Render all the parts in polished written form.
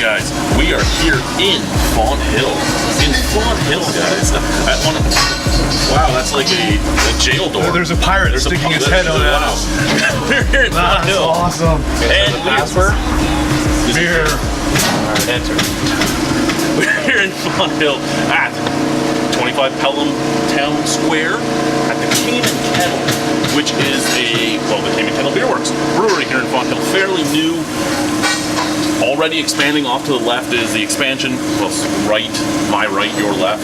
guys, we are here in Fawn Hill. In Fawn Hill, guys. At one of, wow, that's like a jail door. There's a pirate sticking his head on out. We're here in Fawn Hill. Awesome. And the password? Beer. Enter. We're here in Fawn Hill at 25 Pelham Town Square at the Kame and Kettle, which is the Kame and Kettle Beer Works brewery here in Fawn Hill. Fairly new. Already expanding. Off to the left is the expansion. Well, right, my right, your left.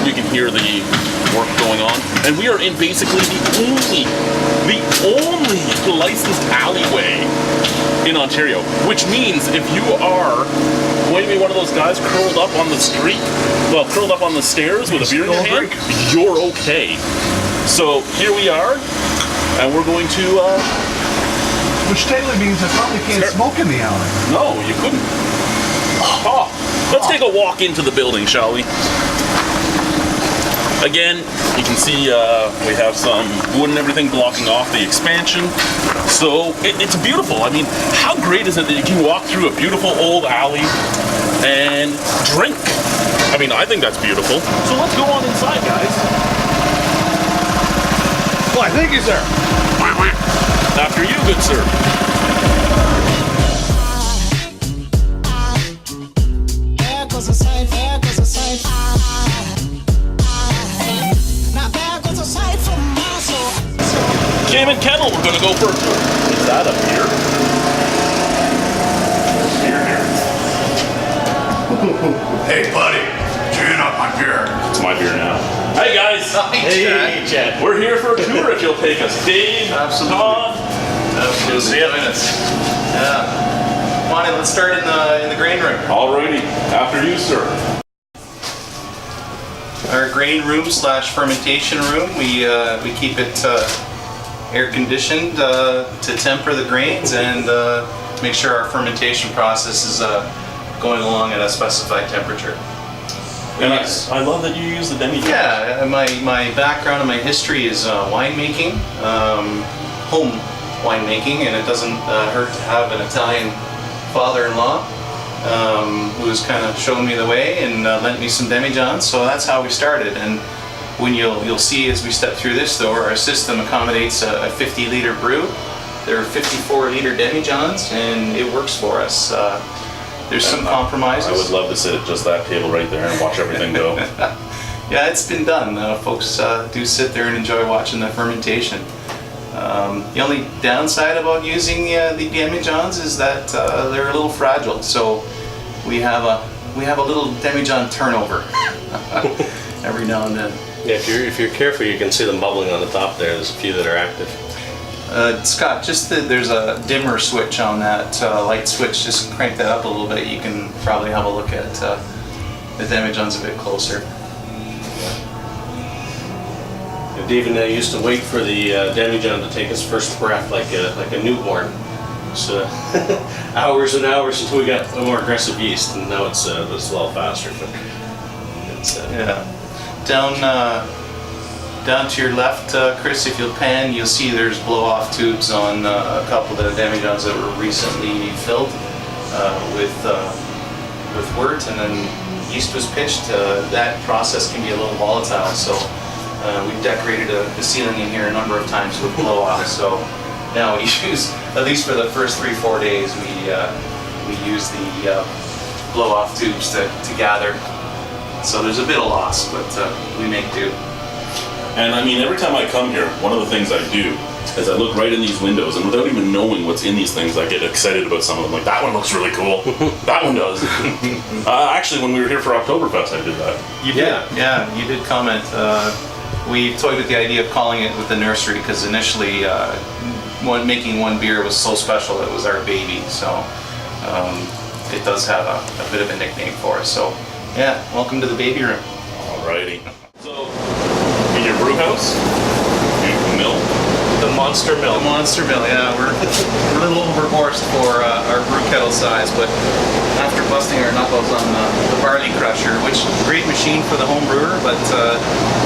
You can hear the work going on. And we are in basically the only licensed alleyway in Ontario. Which means if you are going to be one of those guys curled up on the street, well, curled up on the stairs with a beer in your hand, you're okay. So here we are, and we're going to... which technically means I probably can't smoke in the alley. No, you couldn't. Oh, let's take a walk into the building, shall we? Again, you can see we have some wood and everything blocking off the expansion. So it's beautiful. I mean, how great is it that you can walk through a beautiful old alley and drink? I mean, I think that's beautiful. So let's go on inside, guys. Why, thank you, sir. After you, good sir. Kame and Kettle, we're gonna go for a tour. Is that a beer? Hey, buddy, tune up my beer. It's my beer now. Hey guys! Hey, Chad. We're here for a tour if you'll take us. Dave, Todd. Absolutely. Yeah. Come on in, let's start in the grain room. Alrighty, after you, sir. Our grain room / fermentation room. We keep it air conditioned to temper the grains and make sure our fermentation process is going along at a specified temperature. And I love that you use the demi-jars. Yeah, my background and my history is winemaking, home winemaking, and it doesn't hurt to have an Italian father-in-law who's kind of shown me the way and lent me some demijohns. So that's how we started. And when you'll see as we step through this door, our system accommodates a 50-liter brew. There are 54-liter demijohns, and it works for us. There's some compromises. I would love to sit at just that table right there and watch everything go. Yeah, it's been done. Folks do sit there and enjoy watching the fermentation. The only downside about using the demijohns is that they're a little fragile. So we have a little demijohn turnover every now and then. Yeah, if you're careful, you can see them bubbling on the top there. There's a few that are active. Scott, there's a dimmer switch on that light switch. Just crank that up a little bit. You can probably have a look at the demijohns a bit closer. Yeah, Dave and I used to wait for the demijohn to take its first breath like a newborn. So hours and hours until we got a more aggressive yeast, and now it's a little faster. But it's, yeah. Down to your left, Chris, if you'll pan, you'll see there's blow-off tubes on a couple of the demijohns that were recently filled with wort, and then yeast was pitched. That process can be a little volatile, so we've decorated the ceiling in here a number of times with blow-off. So now we use, at least for the first 3-4 days, we use the blow-off tubes to gather. So there's a bit of loss, but we make do. And I mean, every time I come here, one of the things I do is I look right in these windows, and without even knowing what's in these things, I get excited about some of them. Like, that one looks really cool. That one does. Actually, when we were here for Oktoberfest, I did that. You did? Yeah, you did comment. We toyed with the idea of calling it with the nursery, because initially making one beer was so special, it was our baby. So it does have a bit of a nickname for us. So yeah, welcome to the baby room. Alrighty. So, in your brew house, you mill? the monster mill. The monster mill, yeah. We're a little overhorsed for our brew kettle size, but after busting our knuckles on the barley crusher, which great machine for the home brewer, but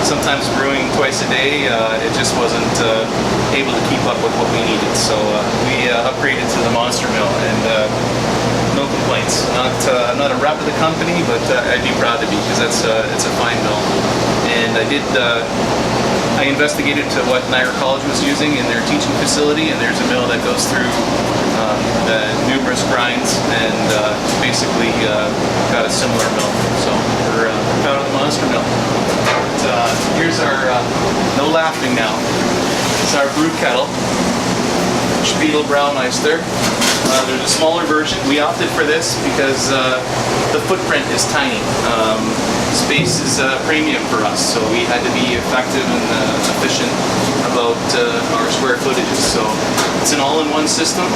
sometimes brewing twice a day, it just wasn't able to keep up with what we needed. So we upgraded to the monster mill, and no complaints. I'm not a rep of the company, but I'd be proud to be, because it's a fine mill. And I investigated to what Niagara College was using in their teaching facility, and there's a mill that goes through numerous grinds, and basically got a similar mill. So we're proud of the monster mill. But, here's our, no laughing now. It's our brew kettle, Spiegel Braumeister. There's a smaller version. We opted for this because the footprint is tiny. Space is a premium for us, so we had to be effective and efficient about our square footages. So it's an all-in-one system.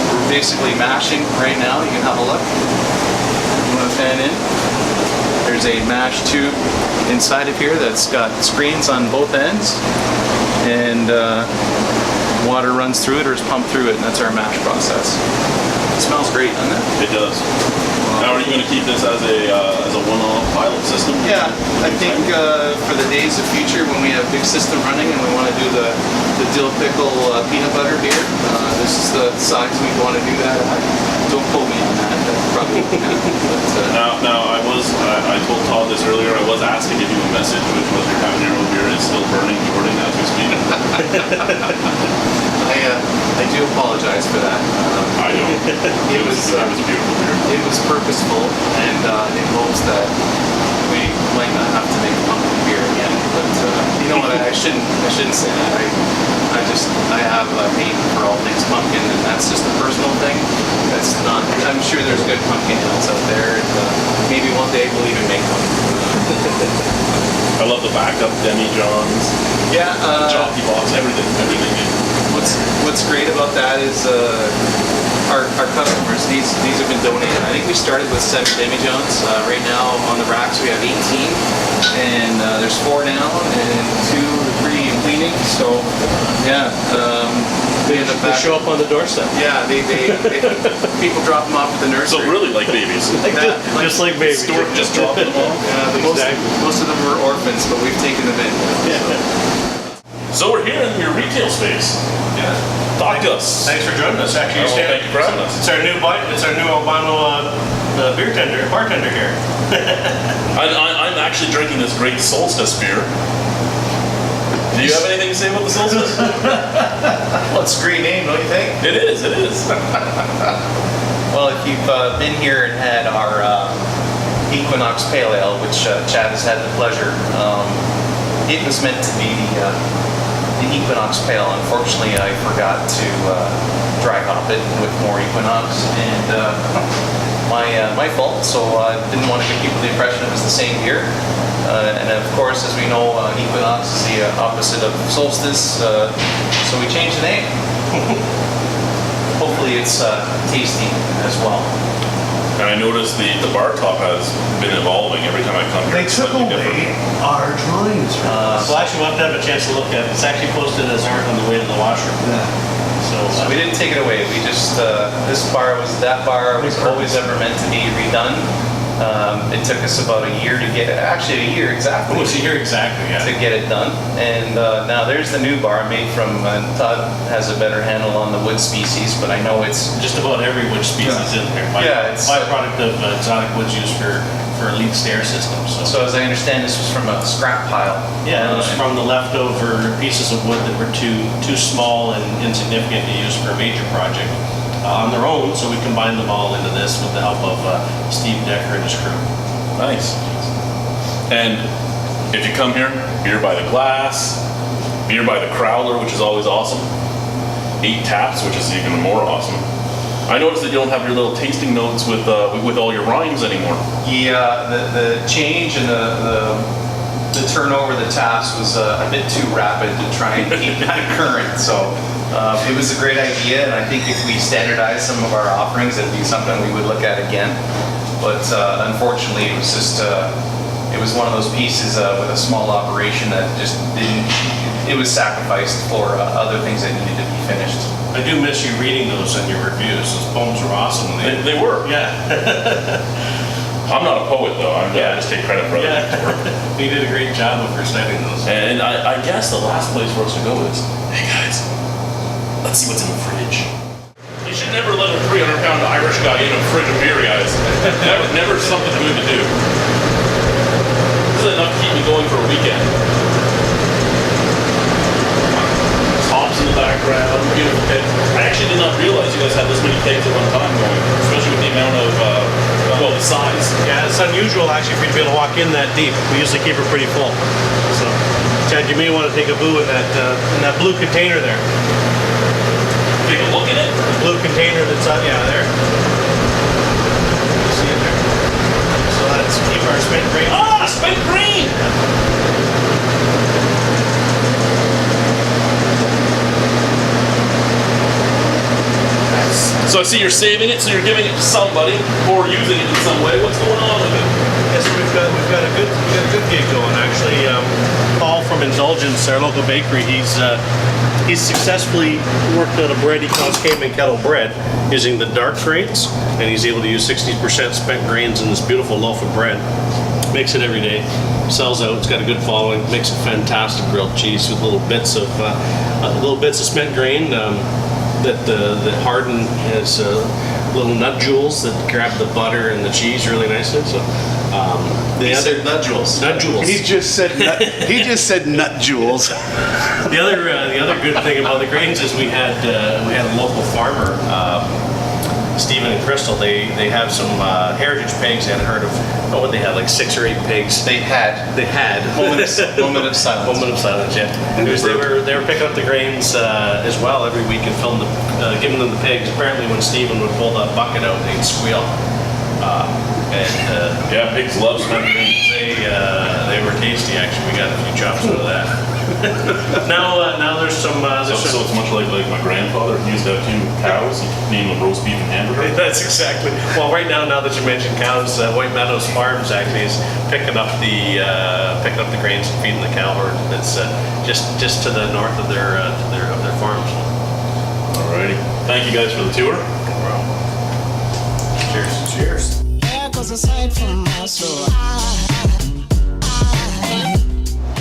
We're basically mashing right now. You can have a look. You want to fan in? There's a mash tube inside of here that's got screens on both ends, and water runs through it or is pumped through it, and that's our mash process. It smells great, doesn't it? It does. Now, are you going to keep this as a one-off pilot system? Yeah, I think for the days of future when we have big system running and we want to do the dill pickle peanut butter beer, this is the size we want to do that at. Don't quote me on that. That's probably but, Now I told Todd this earlier. I was asked to give you a message, which was your habanero beer is still burning as we speak. I do apologize for that. I know. It was a beautiful beer. It was purposeful, and in hopes that we might not have to make pumpkin beer again. But you know what? I shouldn't say that. I have a hate for all things pumpkin, and that's just a personal thing. That's not. I'm sure there's good pumpkin ales out there, and maybe one day we'll even make one. I love the backup demi-johns. Yeah. Jockey box, everything. What's great about that is our customers. These have been donated. I think we started with 7 demijohns. Right now on the racks we have 18, and there's 4 now, and 2 or 3 in cleaning. So yeah, they show up on the doorstep. Yeah, they people drop them off at the nursery. So really like babies. Just like babies. Just drop them off. Yeah, most of them were orphans, but we've taken them in. So we're here in your retail space. Yeah. Talk to us. Thanks for joining us. Actually, thank you for having us. It's our new Albino bartender here. I'm actually drinking this great solstice beer. Do you have anything to say about the solstice? Well, it's a great name, don't you think? It is. Well, if you've been here and had our Equinox Pale Ale, which Chad has had the pleasure, it was meant to be the Equinox Pale. Unfortunately, I forgot to dry hop it with more Equinox, and my fault. So I didn't want to give people the impression it was the same beer. And of course, as we know, Equinox is the opposite of solstice, so we changed the name. Hopefully it's tasty as well. And I noticed the bar top has been evolving every time I come here. They took away our drawings. So actually we'll have to have a chance to look at it. It's actually posted as art on the way to the washroom. So we didn't take it away. We just, that bar was always ever meant to be redone. It took us about a year to get it, actually a year exactly. It was a year exactly, yeah. To get it done. And now there's the new bar made from, Todd has a better handle on the wood species, but I know it's just about every wood species in there. It's byproduct of exotic woods used for elite stair systems. So as I understand, this was from a scrap pile. Yeah, it was from the leftover pieces of wood that were too small and insignificant to use for a major project. On their own, so we combined them all into this with the help of Steve Decker and his crew. Nice. And if you come here, beer by the glass, beer by the crowler, which is always awesome, 8 taps, which is even more awesome. I noticed that you don't have your little tasting notes with all your rhymes anymore. Yeah, the change and the turnover of the taps was a bit too rapid to try and keep that current. So. It was a great idea, and I think if we standardize some of our offerings, it'd be something we would look at again. But unfortunately, it was just it was one of those pieces with a small operation that just didn't. It was sacrificed for other things that needed to be finished. I do miss you reading those in your reviews. Those poems were awesome. They were. Yeah. I'm not a poet though. I just take credit for other people's work. You did a great job of reciting those. And I guess the last place for us to go is, hey guys. Let's see what's in the fridge. You should should never let a 300-pound Irish guy in a fridge of beer, guys. Never something good to do. This is enough to keep me going for a weekend. Hops in the background, beautiful pit. I actually did not realize you guys had this many kegs at one time going, especially with the amount of, well, the size. Yeah, it's unusual actually for you to be able to walk in that deep. We usually keep it pretty full. So, Chad, you may want to take a boo in that blue container there. Take a look at it. The blue container that's on, yeah, there. You see it there? So let's keep our spent grain. Ah, spent grain! So I see you're saving it, so you're giving it to somebody or using it in some way. What's going on with it? Yes, we've got a good gig going actually. Paul from Indulgence, our local bakery, he's successfully worked out a bread he calls Kame and Kettle bread using the dark grains, and he's able to use 60% spent grains in this beautiful loaf of bread. Makes it every day, sells out. It's got a good following. Makes a fantastic grilled cheese with little bits of spent grain. That harden as little nut jewels that grab the butter and the cheese really nicely. So He said nut jewels. Nut jewels. He just said nut jewels. The other good thing about the grains is we had a local farmer, Stephen and Crystal. They have some heritage pigs. I hadn't heard of. Oh, what they had, like 6 or 8 pigs. They had. Moment of silence. Moment of silence, yeah. Because they were picking up the grains as well every week and giving them the pigs. Apparently, when Stephen would pull that bucket out, they'd squeal. Yeah, pigs love spent grain. They were tasty. Actually, we got a few chops out of that. now there's some. So it's much like my grandfather. He used to have 2 cows. He named them roast beef and hamburger. That's exactly. Well, right now that you mentioned cows, White Meadows Farms actually is picking up the grains and feeding the cow herd. That's just to the north of their farms. Alrighty. Thank you guys for the tour. Cheers. Cheers. There goes a sight from my soul.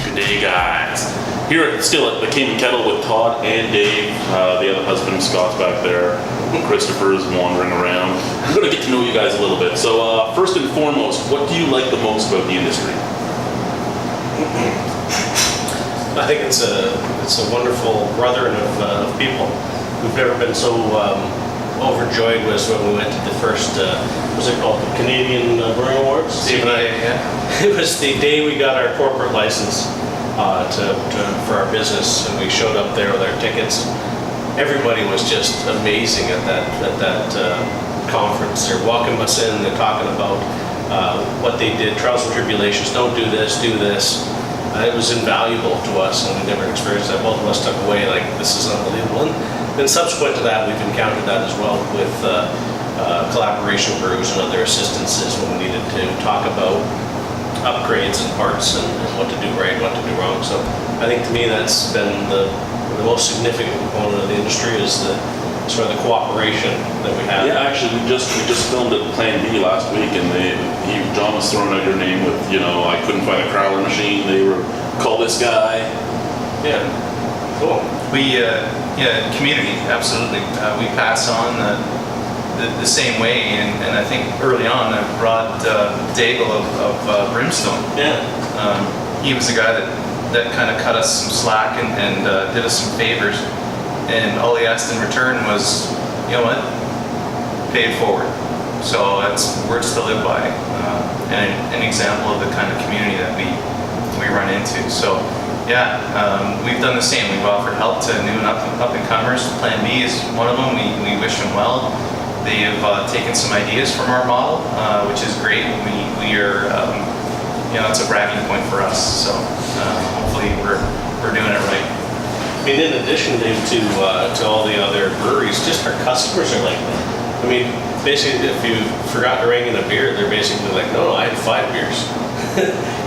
Good day, guys. Here still at the Kame and Kettle with Todd and Dave. The other husband, Scott's back there. Christopher is wandering around. I'm going to get to know you guys a little bit. So first and foremost, what do you like the most about the industry? I think it's a wonderful brethren of people. We've never been so overjoyed was when we went to the first, what's it called, the Canadian Brewing Awards? Steve and I, yeah. It was the day we got our corporate license for our business, and we showed up there with our tickets. Everybody was just amazing at that conference. They're welcoming us in, they're talking about what they did, trials and tribulations, don't do this, do this. It was invaluable to us, and we never experienced that. Both of us took away like, this is unbelievable. And then subsequent to that, we've encountered that as well with collaboration brews and other assistances when we needed to talk about upgrades and parts and what to do right, what to do wrong. So I think to me that's been the most significant component of the industry is the sort of the cooperation that we have. Yeah, actually, we just filmed at Plan B last week, and John was throwing out your name with, I couldn't find a crowler machine. They were, call this guy. Yeah, cool. We, community, absolutely. We pass on the same way, and I think early on I brought Daigle of Brimstone. Yeah. He was the guy that kind of cut us some slack and did us some favors. And all he asked in return was, you know what, pay it forward. So that's words to live by, and an example of the kind of community that we run into. So yeah, we've done the same. We've offered help to new and up and comers. Plan B is one of them. We wish them well. They have taken some ideas from our model, which is great. We are, it's a bragging point for us. So hopefully we're doing it right. I mean, in addition to all the other breweries, just our customers are like that. I mean, basically, if you forgot to ring in a beer, they're basically like, no, I had 5 beers.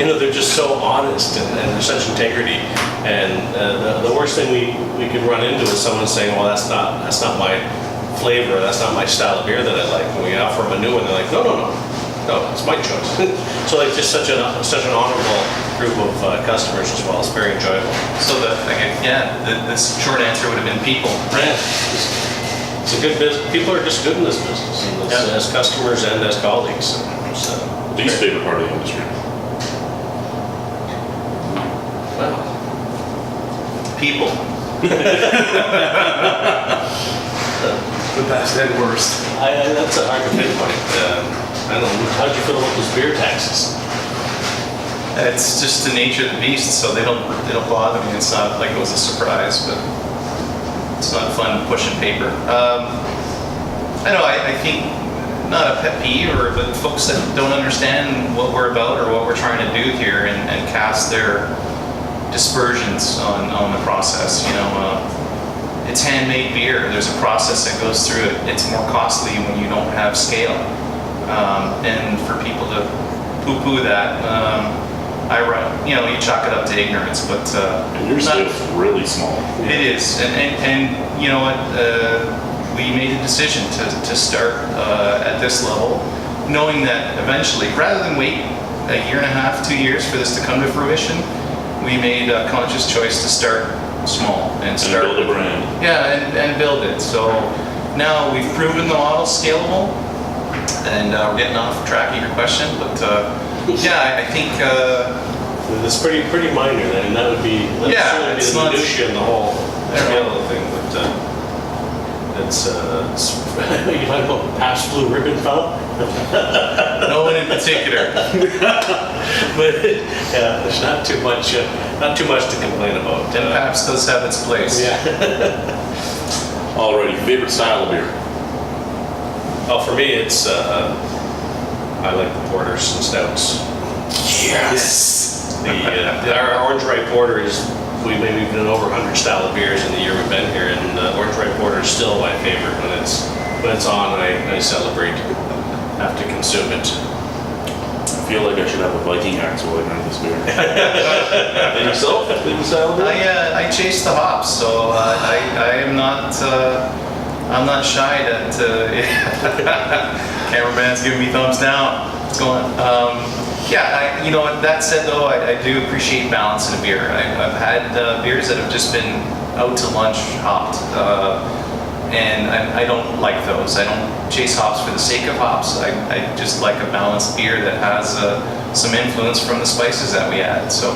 They're just so honest and there's such integrity. And the worst thing we could run into is someone saying, well, that's not my flavor, that's not my style of beer that I like. When we offer them a new one, they're like, no, it's my choice. So like just such an honorable group of customers as well. It's very enjoyable. So the short answer would have been people, right? Yeah. it's a good business. People are just good in this business, and as customers and as colleagues. So, Least favorite part of the industry? well, People. The best and worst. that's a hard to pinpoint. I don't know. How'd you feel about those beer taxes? It's just the nature of the beast, so they don't bother me. It's not like it was a surprise, but it's not fun pushing paper. I know. I think not a pet peeve, but folks that don't understand what we're about or what we're trying to do here and cast their dispersions on the process. It's handmade beer. There's a process that goes through it. It's more costly when you don't have scale, and for people to poo-poo that. You chalk it up to ignorance, but And your scale's really small. it is, and you know what? We made a decision to start at this level, knowing that eventually, rather than wait a year and a half, 2 years for this to come to fruition, we made a conscious choice to start small and start build a brand. Yeah, and build it. So now we've proven the model scalable, and we're getting off track of your question, but yeah, I think. It's pretty minor then, and that would be Yeah, certainly it's the not- minutia in the whole scale of the thing. But it's you talking about past blue ribbon fella? No one in particular. But yeah, there's not too much to complain about. And Pabst does have its place. Yeah. Alrighty, favorite style of beer? Well, for me, it's I like the porters and stouts. Yes. Our orange rye porter is, we've maybe been over 100 style of beers in the year we've been here, and orange rye porter is still my favorite. When it's on, I celebrate. Have to consume it. I feel like I should have a Viking axe while I drink this beer. And yourself? Favorite style of beer? I chase the hops, so I am not. I'm not shy to. Cameraman's giving me thumbs down. What's going on? Yeah, that said though, I do appreciate balance in a beer. I've had beers that have just been out to lunch hopped, and I don't like those. I don't chase hops for the sake of hops. I just like a balanced beer that has some influence from the spices that we add. So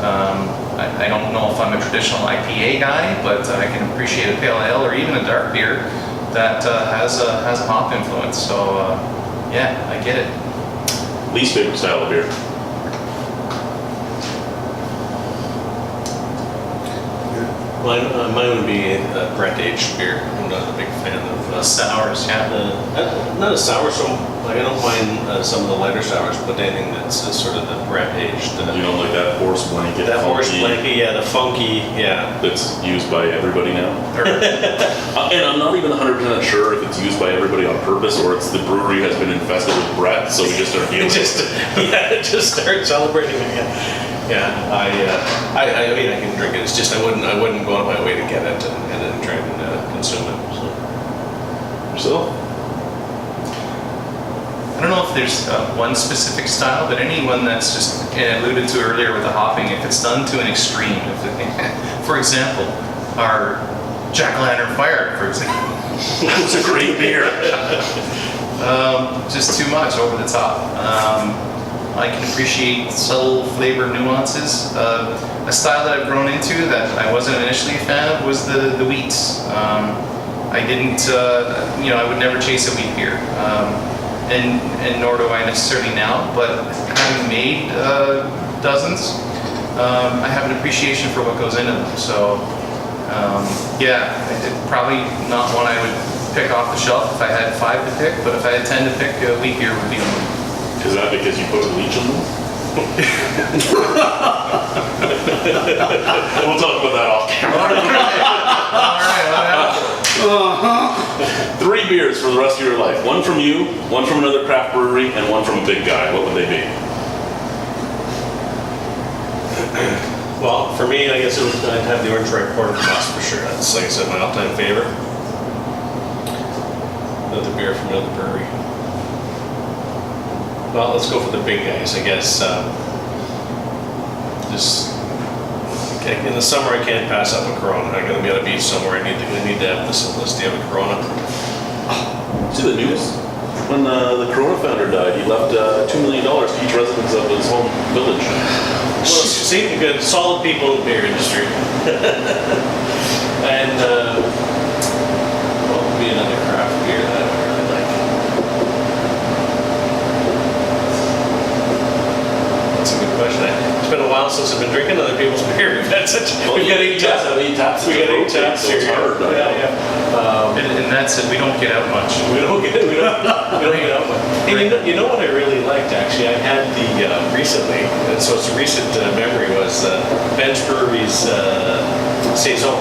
I don't know if I'm a traditional IPA guy, but I can appreciate a pale ale or even a dark beer that has a hop influence. So yeah, I get it. Least favorite style of beer? Mine would be Brett aged beer. I'm not a big fan of Sours, yeah. not a sour, so like I don't mind some of the lighter sours, but anything that's sort of the Brett aged. You don't like that horse blanket? That horse funky, blanket, yeah, the funky, yeah. That's used by everybody now? And I'm not even 100% sure if it's used by everybody on purpose or it's the brewery has been infested with Brett, so we just start dealing with it. Just start celebrating it again. Yeah, I mean, I can drink it. It's just I wouldn't go out of my way to get it and then try and consume it. So. Yourself? I don't know if there's one specific style, but anyone that's just alluded to earlier with the hopping, if it's done to an extreme. For example, our Jack-o'-lantern fire, for example. It's a great beer. Just too much, over the top. I can appreciate subtle flavor nuances. A style that I've grown into that I wasn't initially a fan of was the wheats. I didn't, I would never chase a wheat beer. And nor do I necessarily now, but having made dozens, I have an appreciation for what goes into them. So, yeah, probably not one I would pick off the shelf if I had 5 to pick, but if I had 10 to pick, wheat beer would be one. Is that because you put bleach in them? We'll talk about that off camera. All right. 3 beers for the rest of your life. One from you, one from another craft brewery, and one from a big guy. What would they be? Well, for me, I guess I'd have the orange rye porter plus for sure. That's, like I said, my all-time favorite. Another beer from another brewery. Well, let's go for the big guys, I guess. Just in the summer I can't pass up a Corona. I'm gonna be on a beach somewhere. I need to have this list. Do you have a Corona? See the news? When the Corona founder died, he left $2 million to each residents of his home village. Well, see, you got solid people in the beer industry. And what would be another craft beer that I would really like? That's a good question. It's been a while since I've been drinking other people's beer. We've got 8 taps. We got 8 taps so it's here. hard. And that's it. We don't get out much. We don't get out much. And you know what I really liked actually? I had the recently, and so it's a recent memory was Bench Brewery's Saison.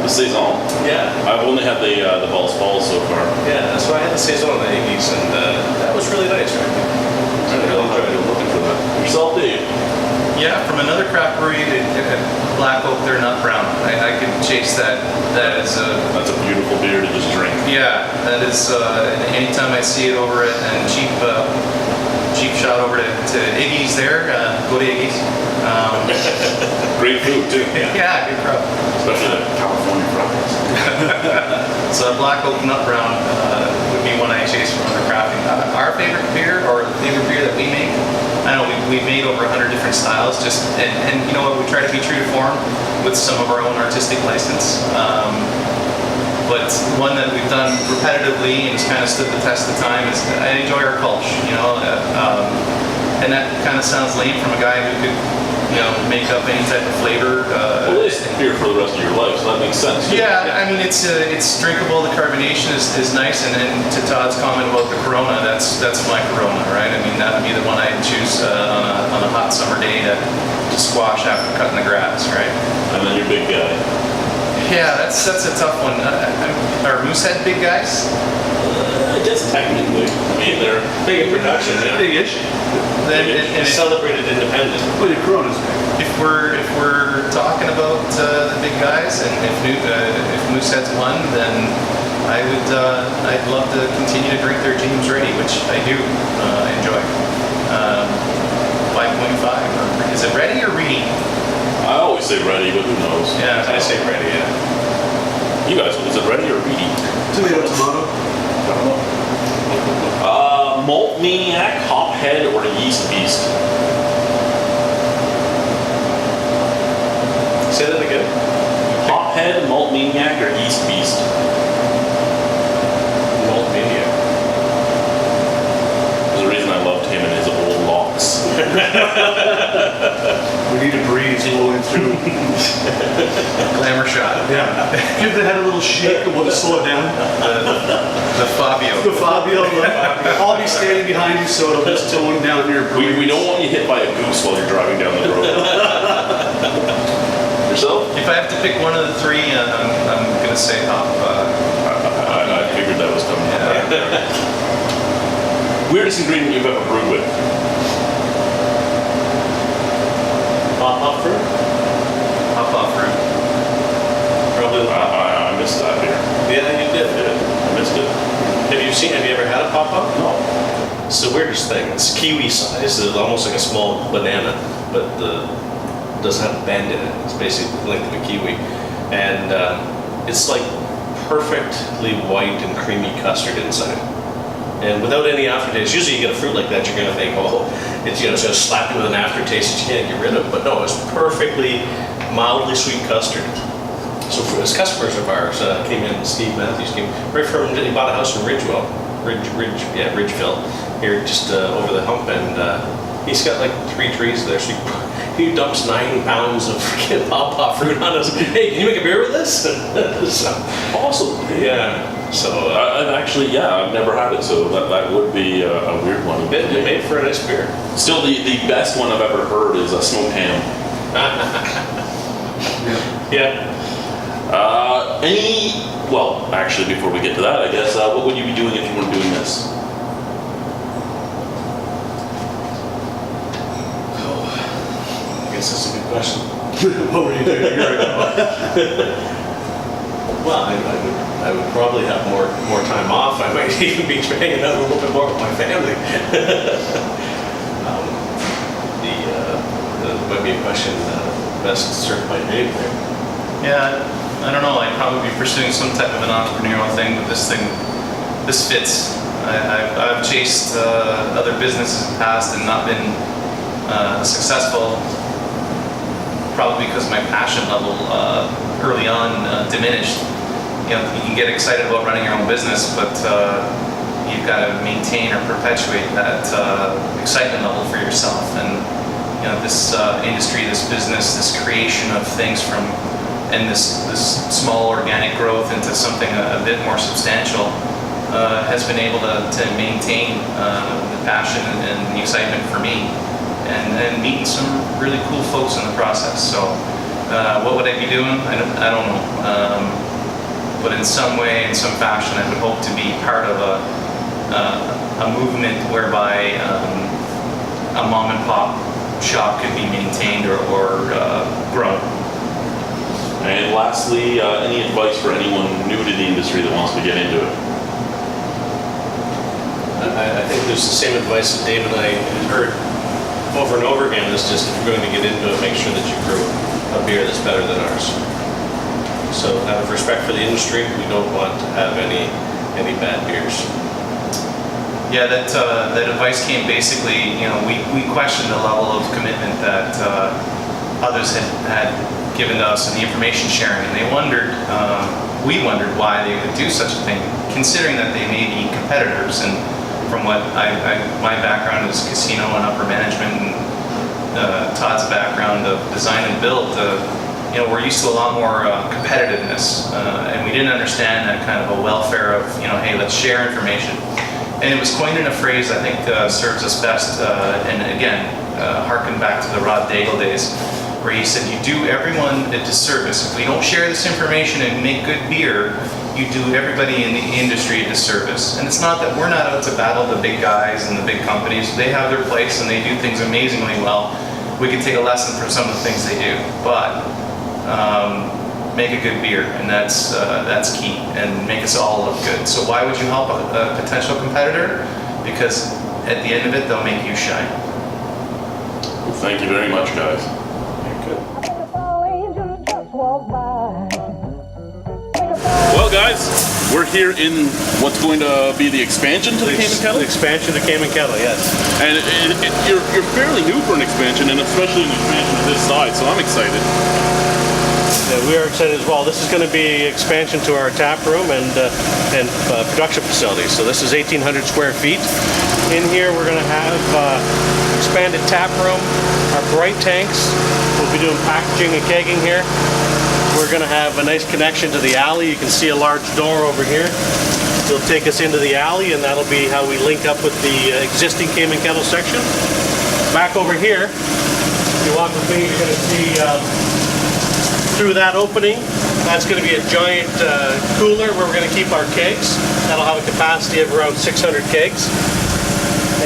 The Saison. Yeah. I've only had the Balls so far. Yeah, so I had the Saison in the 80s, and that was really nice, right? I really enjoyed it. Looking for that. Yourself, Dave? Yeah, from another craft brewery, Black Oak, they're not brown. I could chase that. That is a That's a beautiful beer to just drink. yeah. That is anytime I see it over at and cheap shot over to Iggy's there. Go to Iggy's. Great food too. Yeah, good crowd. Especially the California fries. So Black Oak Nut Brown would be one I chase from other crafting. Our favorite beer, or the favorite beer that we make, I know we've made over 100 different styles. And you know what, we try to be true to form with some of our own artistic license. But one that we've done repetitively and has kind of stood the test of time is I enjoy our Kulch. And that kind of sounds lame from a guy who could make up any type of flavor. Well, it's beer for the rest of your life, so that makes sense. Yeah, I mean it's drinkable. The carbonation is nice, and then to Todd's comment about the Corona, that's my Corona, right? I mean that would be the one I'd choose on a hot summer day to squash after cutting the grass, right? And then your big guy. Yeah, that's a tough one. Are Moosehead big guys? I guess technically. I mean, they're Big in production, yeah. Big-ish. Then And celebrated independent. Well, your Corona's big. if we're talking about the big guys, and if Moosehead's one, then I'd love to continue to drink their James Ready, which I do enjoy. 5.5. Is it ready or reedy? I always say ready, but who knows? Yeah, I say ready, yeah. You guys, is it ready or reedy? Tomato. Malt Maniac, Hophead, or Yeast Beast? Say that again. Hophead, Malt Maniac, or Yeast Beast? Malt Maniac. There's a reason I loved him and his old locks. We need a breeze blowing through. Glamour shot. Yeah. Give the head a little shake and we'll just slow it down. The Fabio. The Fabio, I'll be standing behind you so it'll just tone down your breeze. We don't want you hit by a goose while you're driving down the road. Yourself? If I have to pick one of the three, I'm gonna say Hop. I figured that was coming. Weirdest ingredient you've ever brewed with? Hop fruit? Hop fruit. Probably the pop. I missed that beer. Yeah, you did. I missed it. Have you ever had a pop-up? No. It's the weirdest thing. It's kiwi size. It's almost like a small banana, but it doesn't have a bend in it. It's basically the length of a kiwi. And it's like perfectly white and creamy custard inside. And without any aftertaste. Usually you get a fruit like that, you're going to think, oh, it's going to slap you with an aftertaste that you can't get rid of. But no, it's perfectly mildly sweet custard. So as customers of ours came in, Steve Matthews came right from, he bought a house in Ridgeville, here just over the hump, and he's got like 3 trees there, so he dumps 9 pounds of freaking pawpaw fruit on us. Hey, can you make a beer with this? So, Awesome. yeah. So I've actually, I've never had it, so that would be a weird one. it made for a nice beer. Still, the best one I've ever heard is a smoked ham. Yeah. Well, actually, before we get to that, I guess, what would you be doing if you weren't doing this? I guess that's a good question. What were you doing a year ago? Well, I would probably have more time off. I might even be hanging out a little bit more with my family. Might be a question. best certified Dave there. Yeah, I don't know. I'd probably be pursuing some type of an entrepreneurial thing, but this fits. I've chased other businesses in the past and not been successful, probably because my passion level early on diminished. You know, you can get excited about running your own business, but you've got to maintain or perpetuate that excitement level for yourself. And you know, this industry, this business, this creation of things from, and this small organic growth into something a bit more substantial has been able to maintain the passion and the excitement for me, and meeting some really cool folks in the process. So what would I be doing? I don't know. But in some way, in some fashion, I would hope to be part of a movement whereby a mom and pop shop could be maintained or grown. And lastly, any advice for anyone new to the industry that wants to get into it? I think there's the same advice that Dave and I had heard over and over again. Is just if you're going to get into it, make sure that you brew a beer that's better than ours. So out of respect for the industry, we don't want to have any bad beers. Yeah, that advice came basically, you know, we questioned the level of commitment that others had given to us and the information sharing, and we wondered why they would do such a thing, considering that they may be competitors. And from what my background is casino and upper management, and Todd's background of design and build, you know, we're used to a lot more competitiveness, and we didn't understand that kind of a welfare of, you know, hey, let's share information. And it was coined in a phrase I think serves us best, and again, harken back to the Rod Daigle days, where he said, you do everyone a disservice. If we don't share this information and make good beer, you do everybody in the industry a disservice. And it's not that we're not out to battle the big guys and the big companies. They have their place and they do things amazingly well. We can take a lesson from some of the things they do, but make a good beer, and that's key, and make us all look good. So why would you help a potential competitor? Because at the end of it, they'll make you shine. Well, thank you very much, guys. Well, guys, we're here in what's going to be the expansion to the Kame and Kettle. The expansion to Kame and Kettle, yes. And you're fairly new for an expansion, and especially an expansion of this size, so I'm excited. Yeah, we are excited as well. This is going to be expansion to our tap room and production facilities. So this is 1,800 square feet. In here, we're going to have expanded tap room, our bright tanks. We'll be doing packaging and kegging here. We're going to have a nice connection to the alley. You can see a large door over here. It'll take us into the alley, and that'll be how we link up with the existing Kame and Kettle section. Back over here, if you walk with me, you're going to see through that opening, that's going to be a giant cooler where we're going to keep our kegs. That'll have a capacity of around 600 kegs.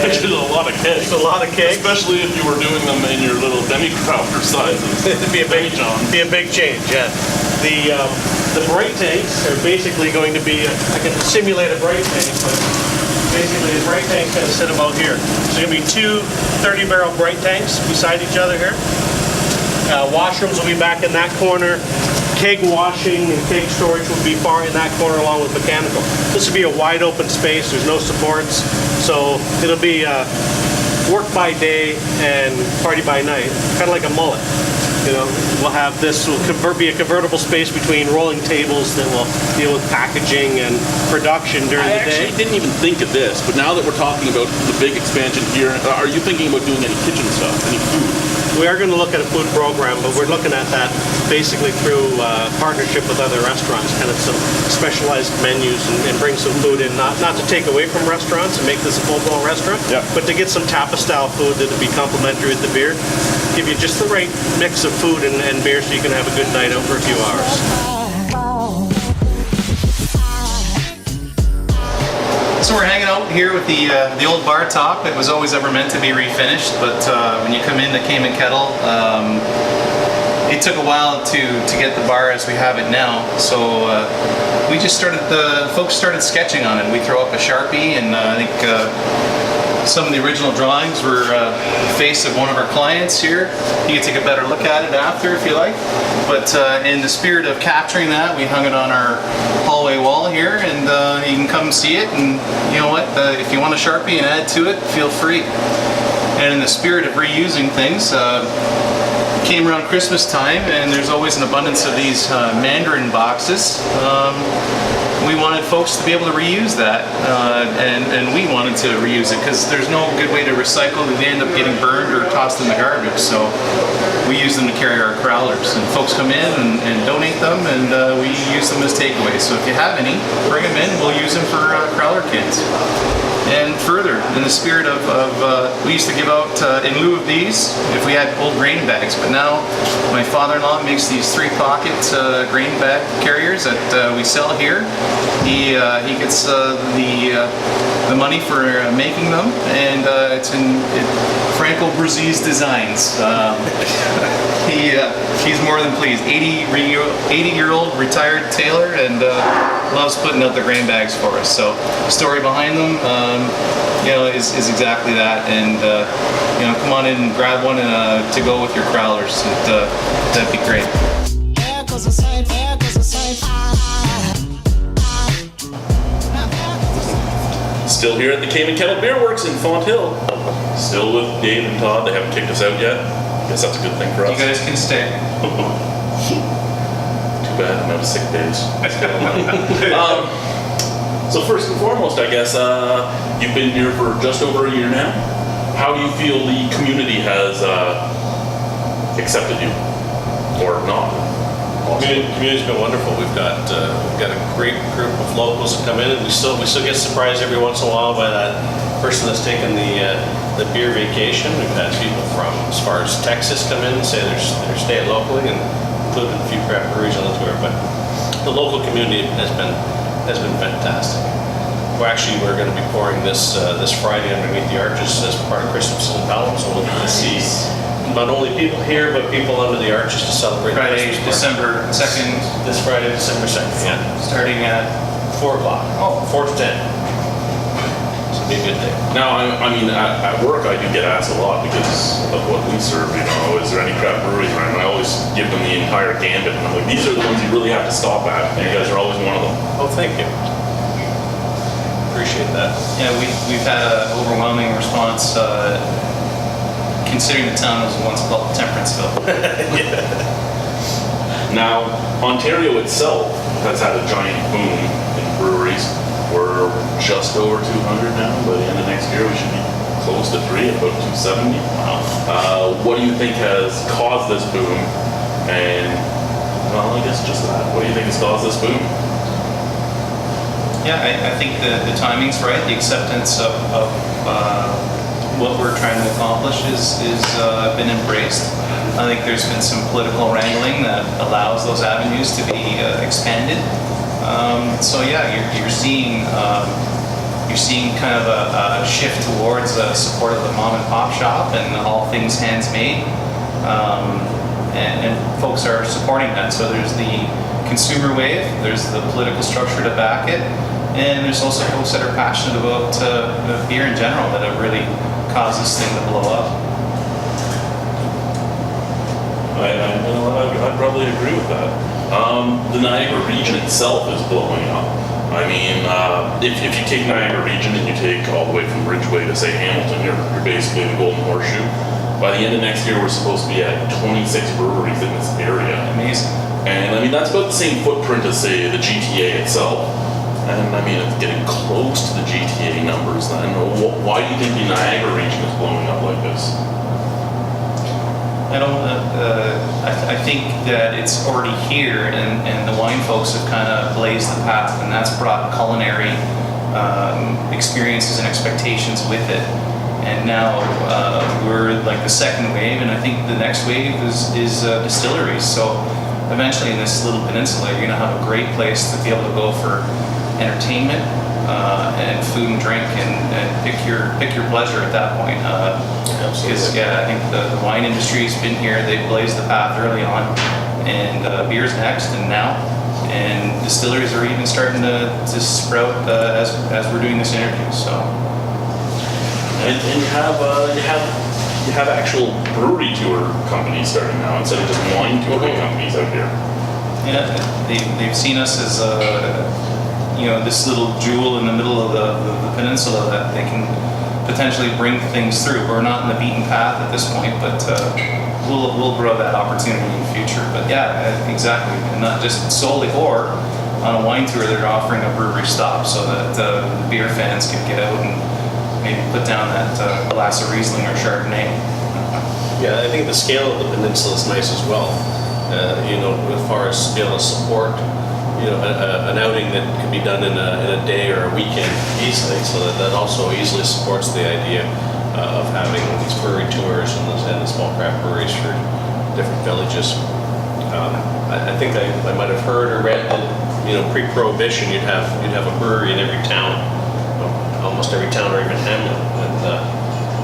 Which is a lot of kegs. It's a lot of kegs. Especially if you were doing them in your little demi-crowler sizes. It'd be a big change, yeah. The bright tanks are basically going to be, I can simulate a bright tank, but basically the bright tank's going to sit about here. So there's going to be two 30-barrel bright tanks beside each other here. Washrooms will be back in that corner. Keg washing and keg storage will be far in that corner along with mechanical. This will be a wide open space. There's no supports. So it'll be work by day and party by night, kind of like a mullet. You know, we'll have this, will be a convertible space between rolling tables that will deal with packaging and production during the day. I actually didn't even think of this, but now that we're talking about the big expansion here, are you thinking about doing any kitchen stuff, any food? We are going to look at a food program, but we're looking at that basically through partnership with other restaurants, kind of some specialized menus, and bring some food in, not to take away from restaurants and make this a full-blown restaurant, but to get some tapa-style food that would be complementary with the beer, give you just the right mix of food and beer so you can have a good night out for a few hours. So we're hanging out here with the old bar top. It was always ever meant to be refinished, but when you come in the Kame and Kettle, it took a while to get the bar as we have it now. So we just folks started sketching on it. We throw up a Sharpie, and I think some of the original drawings were the face of one of our clients here. You can take a better look at it after if you like. But in the spirit of capturing that, we hung it on our hallway wall here, and you can come see it. And you know what? If you want a Sharpie and add to it, feel free. And in the spirit of reusing things, came around Christmas time, and there's always an abundance of these Mandarin boxes. We wanted folks to be able to reuse that, and we wanted to reuse it because there's no good way to recycle. They end up getting burned or tossed in the garbage. So we use them to carry our crowlers, and folks come in and donate them, and we use them as takeaways. So if you have any, bring them in. We'll use them for crowler kids. And further, in the spirit of we used to give out, in lieu of these, if we had old grain bags, but now my father-in-law makes these 3-pocket grain bag carriers that we sell here. He gets the money for making them, and it's in Franco Brazil's designs. He's more than pleased. 80-year-old retired tailor, and loves putting out the grain bags for us. So the story behind them, is exactly that. And come on in and grab one and to go with your crowlers. That'd be great. There goes a sight, there goes a sight. Still here at the Kame and Kettle Beer Works in Font Hill. Still with Dave and Todd. They haven't kicked us out yet. Guess that's a good thing for us. You guys can stay. Too bad I'm out of sick days. So first and foremost, I guess, you've been here for just over a year now. How do you feel the community has accepted you, or not? Community's been wonderful. We've got a great group of locals that come in, and we still get surprised every once in a while by that person that's taken the beer vacation. We've had people from as far as Texas come in and say they're staying locally, and included a few craft breweries on the tour. But the local community has been fantastic. We're going to be pouring this Friday underneath the arches as part of Christmas in Pelham, so we'll get to see not only people here, but people under the arches to celebrate Friday, Christmas. December 2nd. This Friday, December 2nd, yeah. Starting at 4 o'clock. Oh, 4 to 10. This will be a good day. Now, I mean, at work, I do get asked a lot because of what we serve. Is there any craft breweries around? And I always give them the entire gambit. And I'm like, these are the ones you really have to stop at. And you guys are always one of them. Oh, thank you. Appreciate that. Yeah, we've had an overwhelming response, considering the town was once called Temperanceville. Now, Ontario itself has had a giant boom in breweries. We're just over 200 now. By the end of next year, we should be close to 3, about 270. Wow. What do you think has caused this boom? And, well, I guess just that. What do you think has caused this boom? Yeah, I think the timing's right. The acceptance of what we're trying to accomplish is been embraced. I think there's been some political wrangling that allows those avenues to be expanded. So yeah, you're seeing kind of a shift towards support of the mom and pop shop and all things hands made, and folks are supporting that. So there's the consumer wave, there's the political structure to back it, and there's also folks that are passionate about beer in general that have really caused this thing to blow up. I'd probably agree with that. The Niagara region itself is blowing up. I mean, if you take Niagara region and you take all the way from Ridgeway to, say, Hamilton, you're basically the Golden Horseshoe. By the end of next year, we're supposed to be at 26 breweries in this area. Amazing. And I mean, that's about the same footprint as, say, the GTA itself. And I mean, it's getting close to the GTA numbers then. Why do you think the Niagara region is blowing up like this? I think that it's already here, and the wine folks have kind of blazed the path, and that's brought culinary experiences and expectations with it. And now we're like the second wave, and I think the next wave is distilleries. So eventually in this little peninsula, you're going to have a great place to be able to go for entertainment and food and drink, and pick your pleasure at that point. Because I think the wine industry's been here. They've blazed the path early on, and beer's next, and now, and distilleries are even starting to sprout as we're doing this interview. So. And you have actual brewery tour companies starting now instead of just wine touring companies out here. Yeah, they've seen us as this little jewel in the middle of the peninsula that they can potentially bring things through. We're not in the beaten path at this point, but we'll grow that opportunity in the future. But yeah, exactly, and not just solely, or on a wine tour they're offering a brewery stop so that the beer fans can get out and maybe put down that glass of Riesling or Chardonnay. Yeah, I think the scale of the peninsula is nice as well. As far as being able to support, an outing that can be done in a day or a weekend easily. So that also easily supports the idea of having these brewery tours and the small craft breweries for different villages. I think I might have heard or read that pre-prohibition you'd have a brewery in every town, almost every town or even hamlet.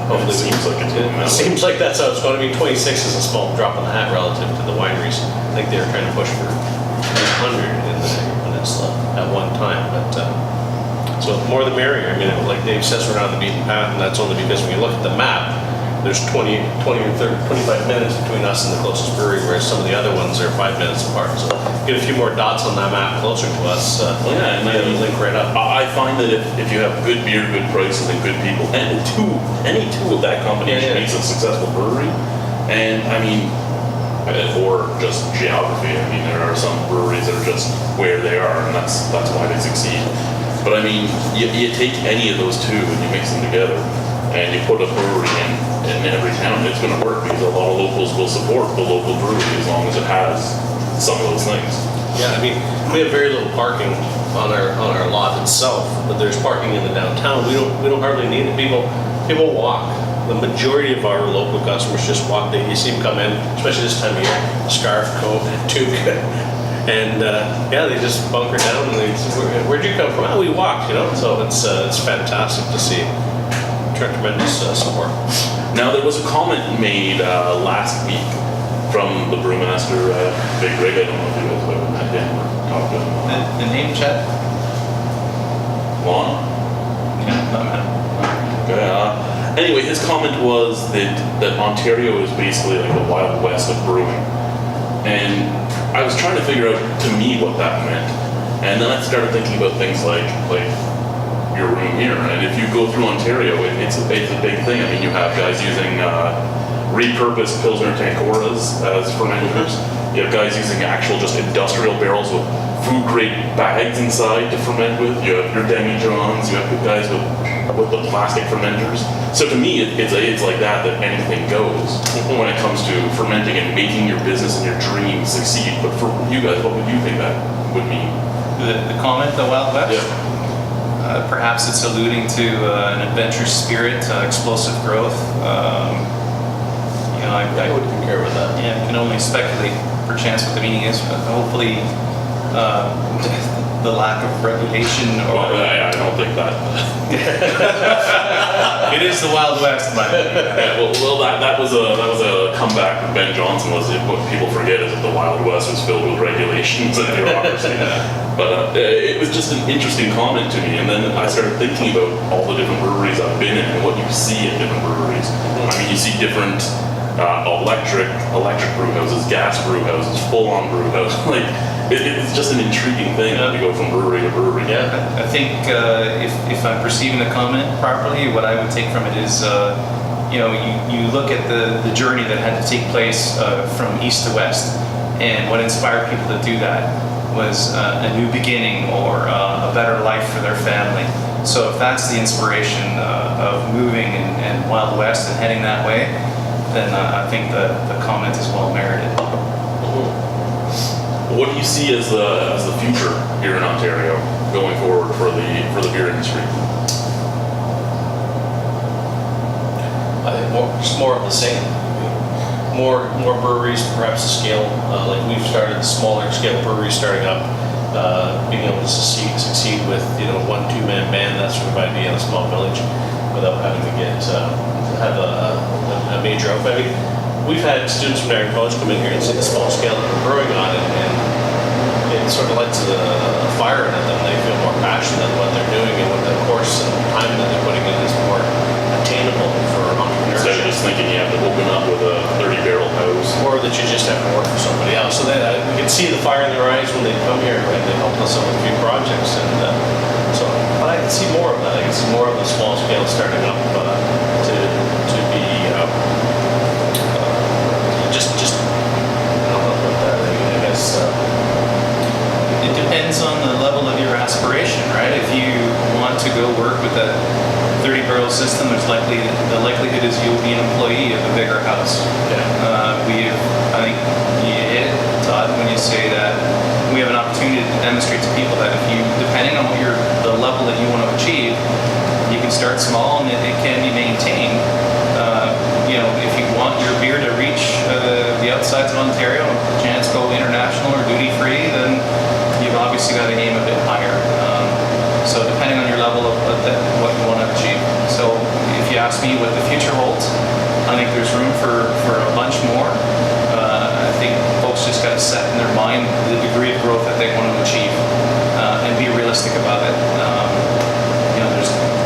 Hopefully it seems like it seems like that's how it's going. I mean, 26 is a small drop in the hat relative to the wineries. I think they were trying to push for 100 in the peninsula at one time, but so more the merrier. I mean, like Dave says, we're not on the beaten path, and that's only because when you look at the map, there's 20 or 30, 25 minutes between us and the closest brewery, whereas some of the other ones are 5 minutes apart. So get a few more dots on that map closer to us. And it'll link right up. I find that if you have good beer, good prices, and good people, and any two of that combination makes a successful brewery. And I mean, or just geography. I mean, there are some breweries that are just where they are, and that's why they succeed. But I mean, you take any of those two and you mix them together, and you put a brewery in every town, it's going to work because a lot of locals will support the local brewery as long as it has some of those things. Yeah, I mean, we have very little parking on our lot itself, but there's parking in the downtown. We don't hardly need it. People walk. The majority of our local customers just walk. You see them come in, especially this time of year, scarf, coat, toque, and they just bunker down and they say, "Where'd you come from?" "Oh, we walked," So it's fantastic to see. Tremendous support. Now, there was a comment made last week from the brewmaster, Big Rig. I don't know if you guys have ever met him or talked to him. The name check? Lon? Yeah, not met. Okay. Anyway, his comment was that Ontario is basically like the Wild West of brewing. And I was trying to figure out, to me, what that meant. And then I started thinking about things like your room here, and if you go through Ontario, it's a big thing. I mean, you have guys using repurposed Pilsner Tankoras as fermenters. You have guys using actual just industrial barrels with food grade bags inside to ferment with. You have your demijohns. You have guys with the plastic fermenters. So to me, it's like that anything goes when it comes to fermenting and making your business and your dreams succeed. But for you guys, what would you think that would mean? The comment, the Wild West? Yeah. Perhaps it's alluding to an adventurous spirit, explosive growth. I would concur with that. Yeah, I can only speculate, perchance, what the meaning is. But hopefully, the lack of regulation or. Well, I don't think that. It is the Wild West, but. Yeah, well, that was a comeback from Ben Johnson. What people forget is that the Wild West was filled with regulations and bureaucracy. But it was just an interesting comment to me, and then I started thinking about all the different breweries I've been in and what you see at different breweries. I mean, you see different electric brew houses, gas brew houses, full-on brew houses. Like, it's just an intriguing thing to go from brewery to brewery. Yeah, I think if I'm perceiving the comment properly, what I would take from it is, you look at the journey that had to take place from east to west, and what inspired people to do that was a new beginning or a better life for their family. So if that's the inspiration of moving and Wild West and heading that way, then I think the comment is well merited. What do you see as the future here in Ontario going forward for the beer industry? I think just more of the same. More breweries, perhaps the scale, like we've started, smaller scale breweries starting up, being able to succeed with 1-2 man band, that sort of idea in a small village, without having to have a major outfit. I mean, we've had students from Niagara College come in here and see the small scale that we're brewing on, and it sort of lights a fire in them. They feel more passionate about what they're doing, and what the course and time that they're putting in is more attainable for Instead of entrepreneurship. just thinking you have to open up with a 30-barrel house. Or that you just have to work for somebody else. So then we can see the fire in their eyes when they come here, right? They help us out with a few projects, and but I can see more of that. I can see more of the small scale starting up to be just I don't know about that. I guess It depends on the level of your aspiration, right? If you want to go work with a 30-barrel system, the likelihood is you'll be an employee of a bigger house. I think you hit it, Todd, when you say that we have an opportunity to demonstrate to people that if you, depending on the level that you want to achieve, you can start small and it can be maintained. If you want your beer to reach the outsides of Ontario, chance go international or duty free, then you've obviously got to aim a bit higher. So depending on your level of what you want to achieve. So if you ask me what the future holds, I think there's room for a bunch more. I think folks just got to set in their mind the degree of growth that they want to achieve and be realistic about it.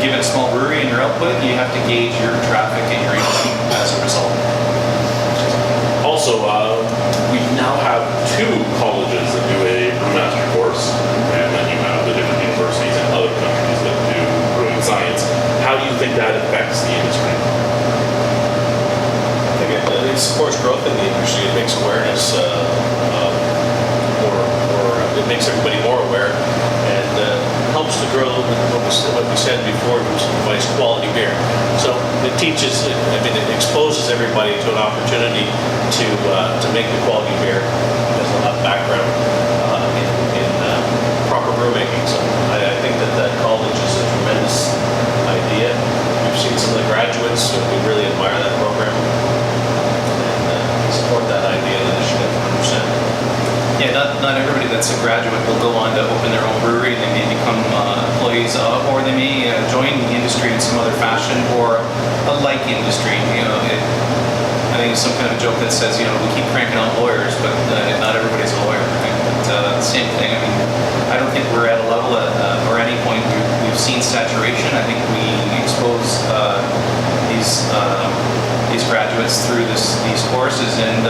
Given a small brewery and your output, you have to gauge your traffic and your income as a result. Also, we now have 2 colleges that do a brewmaster course, and then you have the different universities in other countries that do brewing science. How do you think that affects the industry? I think it supports growth in the industry. It makes awareness it makes everybody more aware, and helps to grow what we said before, which provides quality beer. So it teaches, it exposes everybody to an opportunity to make the quality beer because they'll have background in proper brew making. So I think that college is a tremendous idea. We've seen some of the graduates, so we really admire that program and support that idea and initiative 100%. Yeah, not everybody that's a graduate will go on to open their own brewery. They may become employees of, or they may join the industry in some other fashion or a like industry. I think it's some kind of joke that says, we keep cranking out lawyers, but not everybody's a lawyer. Right? But same thing. I mean, I don't think we're at a level or any point we've seen saturation. I think we expose these graduates through these courses, and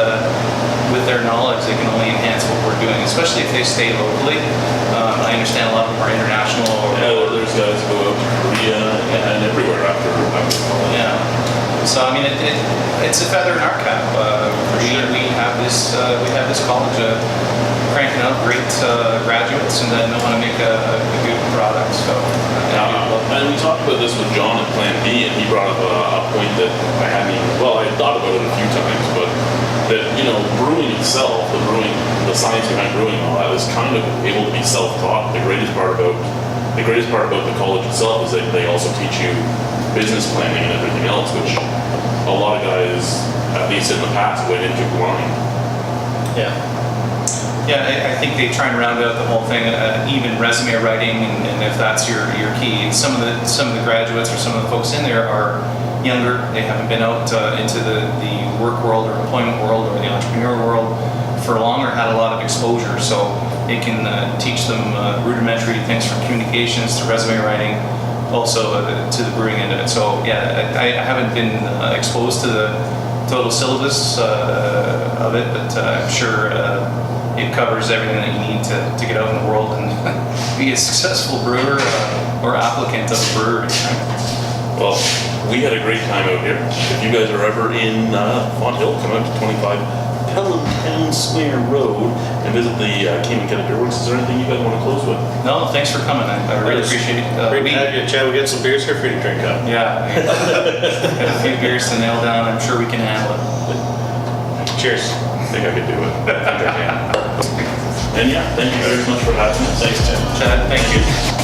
with their knowledge, they can only enhance what we're doing, especially if they stay locally. I understand a lot of them are international. There's guys who go out to Korea and everywhere after college. Yeah. So I mean, it's a feather in our cap. We have this college cranking out great graduates, and then they want to make a good product. So. And we talked about this with John at Plan B, and he brought up a point that I hadn't even, I thought about it a few times, but that, brewing itself, the science behind brewing and all that is kind of able to be self-taught. The greatest part about the college itself is that they also teach you business planning and everything else, which a lot of guys, at least in the past, went into blind. Yeah. Yeah, I think they try and round out the whole thing, even resume writing, and if that's your key. And some of the graduates or some of the folks in there are younger. They haven't been out into the work world or employment world or the entrepreneur world for long, or had a lot of exposure. So it can teach them rudimentary things from communications to resume writing, also to the brewing end of it. So yeah, I haven't been exposed to the total syllabus of it, but I'm sure it covers everything that you need to get out in the world and be a successful brewer or applicant of a brewery. Well, we had a great time out here. If you guys are ever in Font Hill, come out to 25 Pelham Town Square Road and visit the Kame and Kettle Beer Works. Is there anything you guys want to close with? No, thanks for coming. I really appreciate it. Great to have you, Chad. We got some beers here for you to drink up. Yeah, got a few beers to nail down. I'm sure we can handle it. Cheers. I think I could do it. I think I can. And yeah, thank you very much for having us. Thanks, Chad. Chad, thank you.